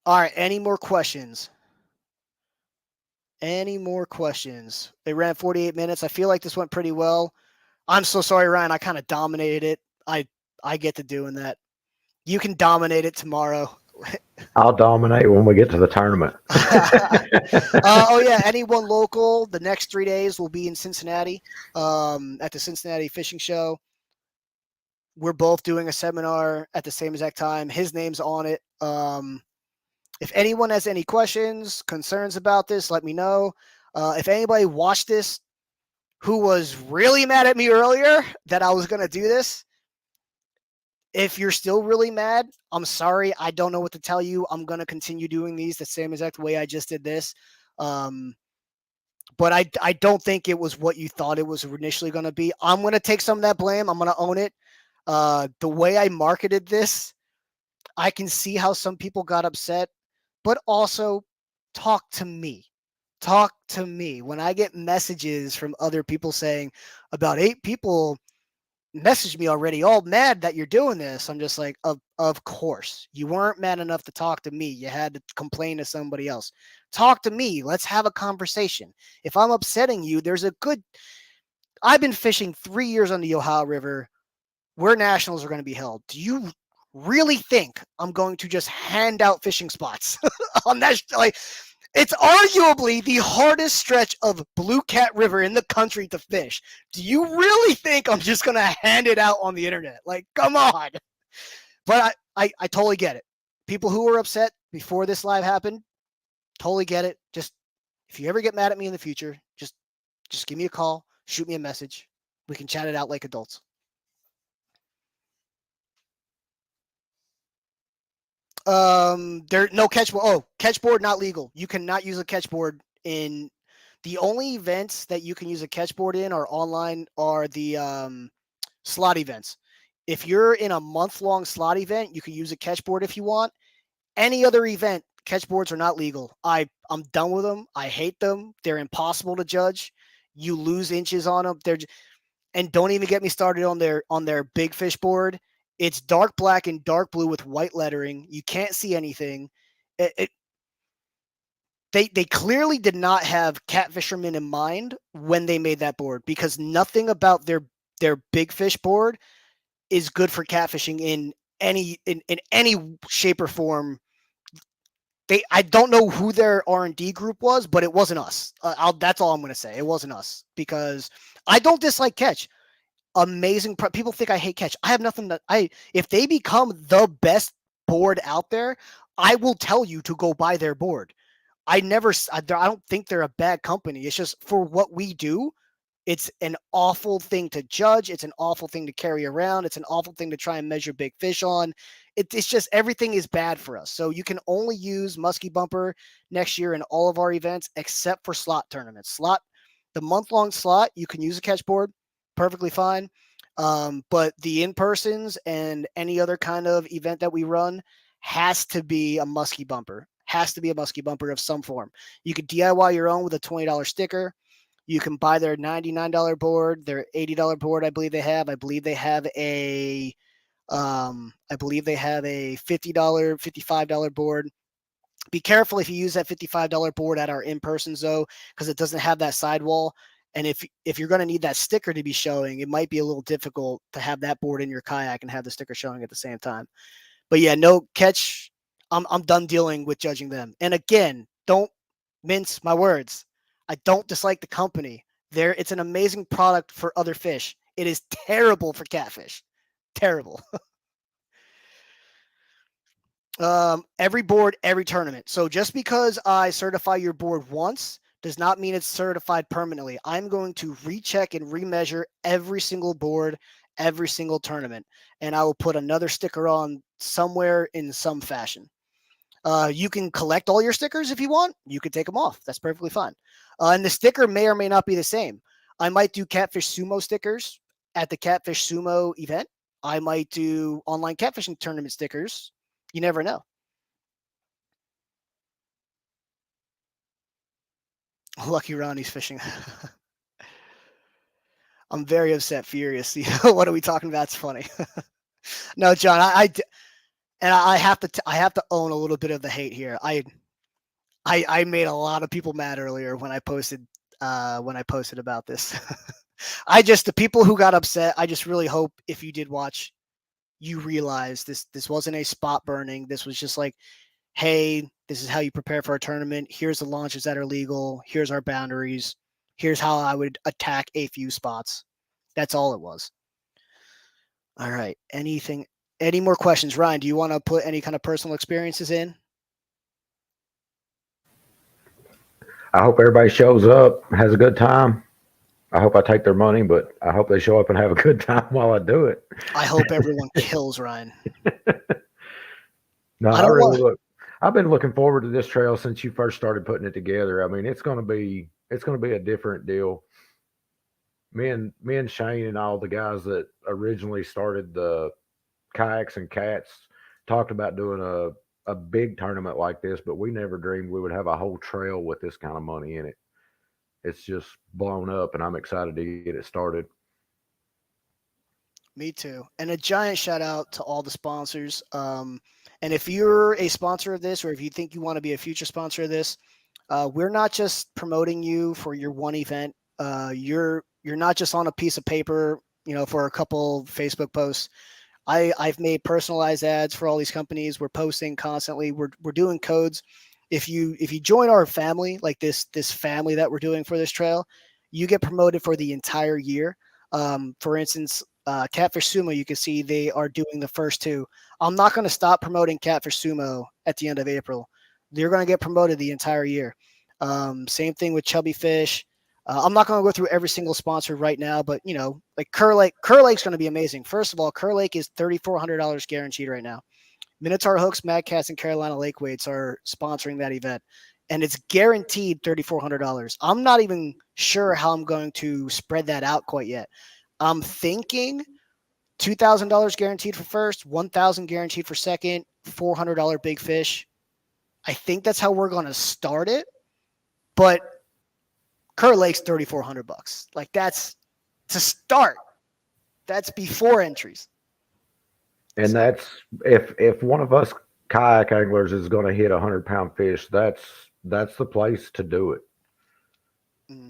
All right, any more questions? Any more questions? It ran 48 minutes. I feel like this went pretty well. I'm so sorry, Ryan. I kind of dominated it. I get to doing that. You can dominate it tomorrow. I'll dominate when we get to the tournament. Oh yeah, anyone local? The next 3 days will be in Cincinnati, at the Cincinnati Fishing Show. We're both doing a seminar at the same exact time. His name's on it. If anyone has any questions, concerns about this, let me know. If anybody watched this who was really mad at me earlier that I was going to do this, if you're still really mad, I'm sorry. I don't know what to tell you. I'm going to continue doing these the same exact way I just did this. But I don't think it was what you thought it was initially going to be. I'm going to take some of that blame. I'm going to own it. The way I marketed this, I can see how some people got upset, but also talk to me. Talk to me. When I get messages from other people saying about 8 people messaged me already all mad that you're doing this, I'm just like, of course. You weren't mad enough to talk to me. You had to complain to somebody else. Talk to me. Let's have a conversation. If I'm upsetting you, I've been fishing 3 years on the Ohio River where nationals are going to be held. Do you really think I'm going to just hand out fishing spots on that? Like, it's arguably the hardest stretch of Blue Cat River in the country to fish. Do you really think I'm just going to hand it out on the internet? Like, come on. But I totally get it. people who were upset before this live happened, totally get it. Just if you ever get mad at me in the future, just give me a call, shoot me a message. We can chat it out like adults. There no catchboard. Oh, catchboard not legal. You cannot use a catchboard in the only events that you can use a catchboard in are online are the slot events. If you're in a month-long slot event, you can use a catchboard if you want. Any other event, catchboards are not legal. I'm done with them. I hate them. They're impossible to judge. You lose inches on them. And don't even get me started on their big fish board. It's dark black and dark blue with white lettering. You can't see anything. They clearly did not have cat fishermen in mind when they made that board, because nothing about their big fish board is good for catfishing in any shape or form. I don't know who their R&D group was, but it wasn't us. That's all I'm going to say. It wasn't us, because I don't dislike catch. Amazing. People think I hate catch. I have nothing that if they become the best board out there, I will tell you to go buy their board. I don't think they're a bad company. It's just for what we do, it's an awful thing to judge. It's an awful thing to carry around. It's an awful thing to try and measure big fish on. It's just everything is bad for us. So you can only use Muskie Bumper next year in all of our events except for slot tournaments. The month-long slot, you can use a catch board, perfectly fine. But the in-persons and any other kind of event that we run has to be a Muskie Bumper. Has to be a Muskie Bumper of some form. You could DIY your own with a $20 sticker. You can buy their $99 board, their $80 board. I believe they have a $50, $55 board. Be careful if you use that $55 board at our in-persons though, because it doesn't have that sidewall. And if you're going to need that sticker to be showing, it might be a little difficult to have that board in your kayak and have the sticker showing at the same time. But yeah, no catch. I'm done dealing with judging them. And again, don't mince my words. I don't dislike the company. It's an amazing product for other fish. It is terrible for catfish. Terrible. Every board, every tournament. So just because I certify your board once does not mean it's certified permanently. I'm going to recheck and remeasure every single board, every single tournament, and I will put another sticker on somewhere in some fashion. You can collect all your stickers if you want. You can take them off. That's perfectly fine. And the sticker may or may not be the same. I might do Catfish Sumo stickers at the Catfish Sumo event. I might do online catfishing tournament stickers. You never know. Lucky Ronnie's fishing. I'm very upset, furious. What are we talking about? It's funny. No, John, I have to own a little bit of the hate here. I made a lot of people mad earlier when I posted about this. The people who got upset, I just really hope if you did watch, you realize this wasn't a spot burning. This was just like, hey, this is how you prepare for a tournament. Here's the launches that are legal. Here's our boundaries. Here's how I would attack a few spots. That's all it was. All right. Any more questions? Ryan, do you want to put any kind of personal experiences in? I hope everybody shows up, has a good time. I hope I take their money, but I hope they show up and have a good time while I do it. I hope everyone kills Ryan. No, I've been looking forward to this trail since you first started putting it together. I mean, it's going to be a different deal. Me and Shane and all the guys that originally started the kayaks and cats talked about doing a big tournament like this, but we never dreamed we would have a whole trail with this kind of money in it. It's just blown up, and I'm excited to get it started. Me too. And a giant shout out to all the sponsors. And if you're a sponsor of this, or if you think you want to be a future sponsor of this, we're not just promoting you for your one event. You're not just on a piece of paper, for a couple Facebook posts. I've made personalized ads for all these companies. We're posting constantly. We're doing codes. If you join our family, like this family that we're doing for this trail, you get promoted for the entire year. For instance, Catfish Sumo, you can see they are doing the first two. I'm not going to stop promoting Catfish Sumo at the end of April. They're going to get promoted the entire year. Same thing with Chubby Fish. I'm not going to go through every single sponsor right now, but like Kerr Lake's going to be amazing. First of all, Kerr Lake is $3,400 guaranteed right now. Minotaur Hooks, Mad Cats, and Carolina Lake Weights are sponsoring that event, and it's guaranteed $3,400. I'm not even sure how I'm going to spread that out quite yet. I'm thinking $2,000 guaranteed for first, $1,000 guaranteed for second, $400 big fish. I think that's how we're going to start it, but Kerr Lake's $3,400. Like, that's to start. That's before entries. And So, that's if one of us kayak anglers is going to hit 100-pound fish, that's the place to do it.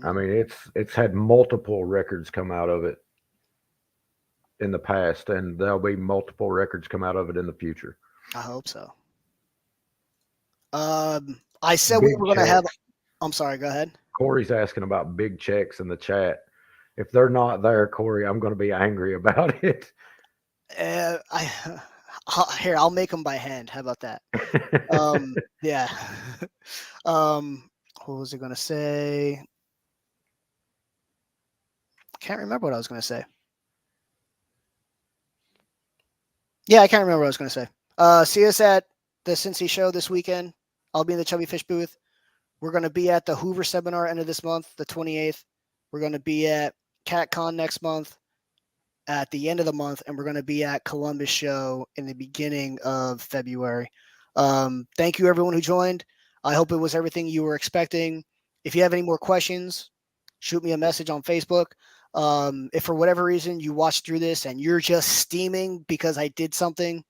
I mean, it's had multiple records come out of it in the past, and there'll be multiple records come out of it in the future. I hope so. I said we were going to have. I'm sorry. Go ahead. Corey's asking about big checks in the chat. If they're not there, Corey, I'm going to be angry about it. I'll make them by hand. How about that? Yeah. What was I going to say? Can't remember what I was going to say. Yeah, I can't remember what I was going to say. See us at the Cincy show this weekend. I'll be in the Chubby Fish booth. We're going to be at the Hoover seminar end of this month, the 28th. We're going to be at CatCon next month at the end of the month, and we're going to be at Columbus show in the beginning of February. Thank you, everyone who joined. I hope it was everything you were expecting. If you have any more questions, shoot me a message on Facebook. If for whatever reason you watched through this and you're just steaming because I did something,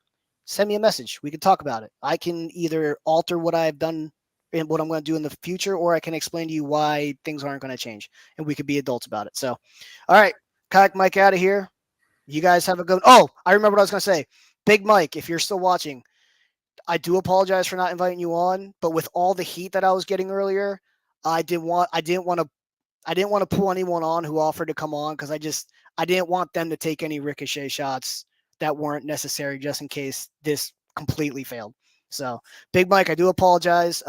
send me a message. We can talk about it. I can either alter what I've done and what I'm going to do in the future, or I can explain to you why things aren't going to change, and we could be adults about it. So, all right, Kayak Mike out of here. You guys have a good. Oh, I remember what I was going to say. Big Mike, if you're still watching, I do apologize for not inviting you on, but with all the heat that I was getting earlier, I didn't want to pull anyone on who offered to come on, because I didn't want them to take any ricochet shots that weren't necessary, just in case this completely failed. So, Big Mike, I do apologize.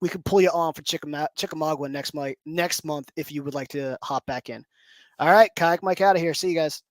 We could pull you on for Chickamauga next month if you would like to hop back in. All right, Kayak Mike out of here. See you guys.